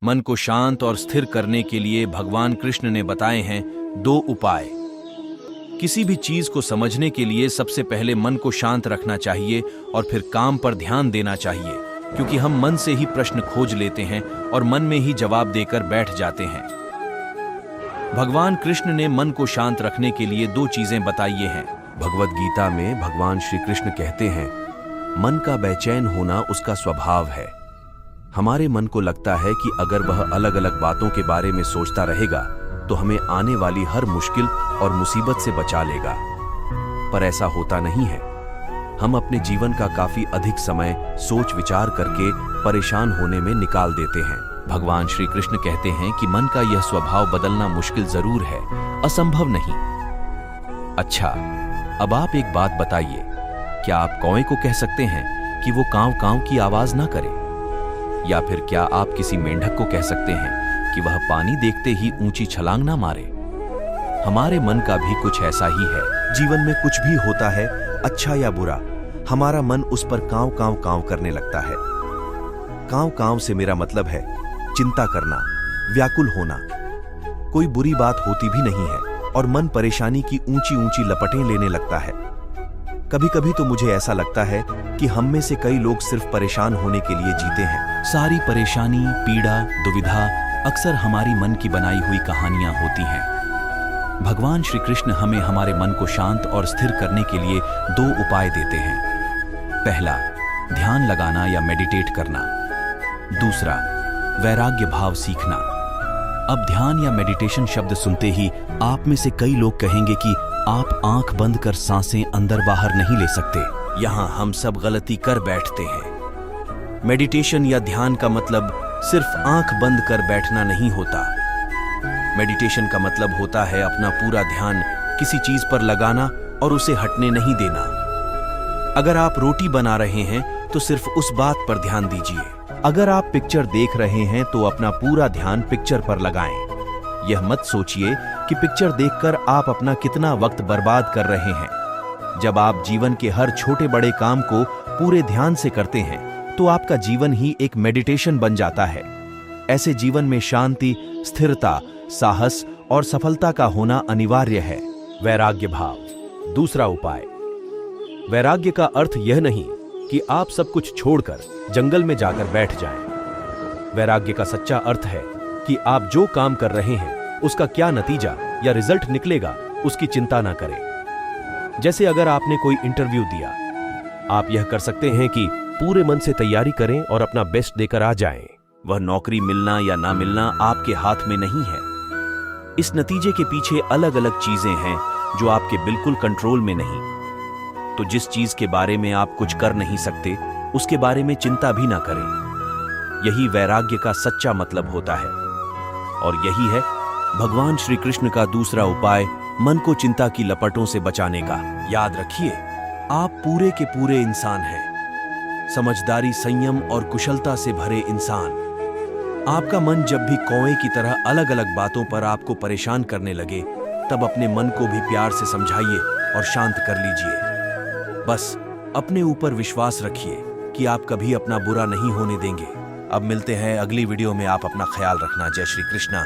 मन को शांत और स्थिर करने के लिए भगवान कृष्ण ने बताए हैं 2 उपाय। किसी भी चीज को समझने के लिए सबसे पहले मन को शांत रखना चाहिए और फिर काम पर ध्यान देना चाहिए, क्योंकि हम मन से ही प्रश्न खोज लेते हैं और मन में ही जवाब देकर बैठ जाते हैं। भगवान कृष्ण ने मन को शांत रखने के लिए 2 चीजें बताई हैं। भगवद गीता में भगवान श्री कृष्ण कहते हैं, मन का बेचैन होना उसका स्वभाव है। हमारे मन को लगता है कि अगर वह अलग अलग बातों के बारे में सोचता रहेगा तो हमें आने वाली हर मुश्किल और मुसीबत से बचा लेगा, पर ऐसा होता नहीं है। हम अपने जीवन का काफी अधिक समय सोच विचार करके परेशान होने में निकाल देते हैं। भगवान श्री कृष्ण कहते हैं कि मन का यह स्वभाव बदलना मुश्किल जरूर है, असंभव नहीं। अच्छा, अब आप एक बात बताइए, क्या आप कौवे को कह सकते हैं कि वो कांव कांव की आवाज ना करे? या फिर क्या आप किसी मेंढक को कह सकते हैं कि वह पानी देखते ही ऊंची छलांग ना मारे? हमारे मन का भी कुछ ऐसा ही है। जीवन में कुछ भी होता है, अच्छा या बुरा, हमारा मन उस पर कांव कांव कांव करने लगता है। कांव कांव से मेरा मतलब है चिंता करना, व्याकुल होना। कोई बुरी बात होती भी नहीं है और मन परेशानी की ऊंची ऊंची लपटें लेने लगता है। कभी कभी तो मुझे ऐसा लगता है कि हम में से कई लोग सिर्फ परेशान होने के लिए जीते हैं। सारी परेशानी, पीड़ा, दुविधा अक्सर हमारी मन की बनाई हुई कहानियां होती हैं। भगवान श्री कृष्ण हमें हमारे मन को शांत और स्थिर करने के लिए 2 उपाय देते हैं। पहला, ध्यान लगाना या मेडिटेट करना। दूसरा, वैराग्य भाव सीखना। अब ध्यान या मेडिटेशन शब्द सुनते ही आप में से कई लोग कहेंगे कि आप आंख बंद कर सांसें अंदर बाहर नहीं ले सकते। यहां हम सब गलती कर बैठते हैं। मेडिटेशन या ध्यान का मतलब सिर्फ आंख बंद कर बैठना नहीं होता। मेडिटेशन का मतलब होता है अपना पूरा ध्यान किसी चीज पर लगाना और उसे हटने नहीं देना। अगर आप रोटी बना रहे हैं तो सिर्फ उस बात पर ध्यान दीजिए। अगर आप पिक्चर देख रहे हैं तो अपना पूरा ध्यान पिक्चर पर लगाएं। यह मत सोचिए कि पिक्चर देखकर आप अपना कितना वक्त बर्बाद कर रहे हैं। जब आप जीवन के हर छोटे बड़े काम को पूरे ध्यान से करते हैं तो आपका जीवन ही एक मेडिटेशन बन जाता है। ऐसे जीवन में शांति, स्थिरता, साहस और सफलता का होना अनिवार्य है। वैराग्य भाव। दूसरा उपाय, वैराग्य का अर्थ यह नहीं कि आप सब कुछ छोड़कर जंगल में जाकर बैठ जाएं। वैराग्य का सच्चा अर्थ है कि आप जो काम कर रहे हैं उसका क्या नतीजा या रिजल्ट निकलेगा उसकी चिंता ना करें। जैसे अगर आपने कोई इंटरव्यू दिया, आप यह कर सकते हैं कि पूरे मन से तैयारी करें और अपना बेस्ट देकर आ जाएं। वह नौकरी मिलना या ना मिलना आपके हाथ में नहीं है। इस नतीजे के पीछे अलग अलग चीजें हैं जो आपके बिल्कुल कंट्रोल में नहीं। तो जिस चीज के बारे में आप कुछ कर नहीं सकते उसके बारे में चिंता भी ना करें। यही वैराग्य का सच्चा मतलब होता है। और यही है भगवान श्री कृष्ण का दूसरा उपाय, मन को चिंता की लपटों से बचाने का। याद रखिए, आप पूरे के पूरे इंसान हैं, समझदारी, संयम और कुशलता से भरे इंसान। आपका मन जब भी कौवे की तरह अलग अलग बातों पर आपको परेशान करने लगे, तब अपने मन को भी प्यार से समझाइए और शांत कर लीजिए। बस अपने ऊपर विश्वास रखिए कि आप कभी अपना बुरा नहीं होने देंगे। अब मिलते हैं अगली वीडियो में। आप अपना ख्याल रखना। जय श्री कृष्णा।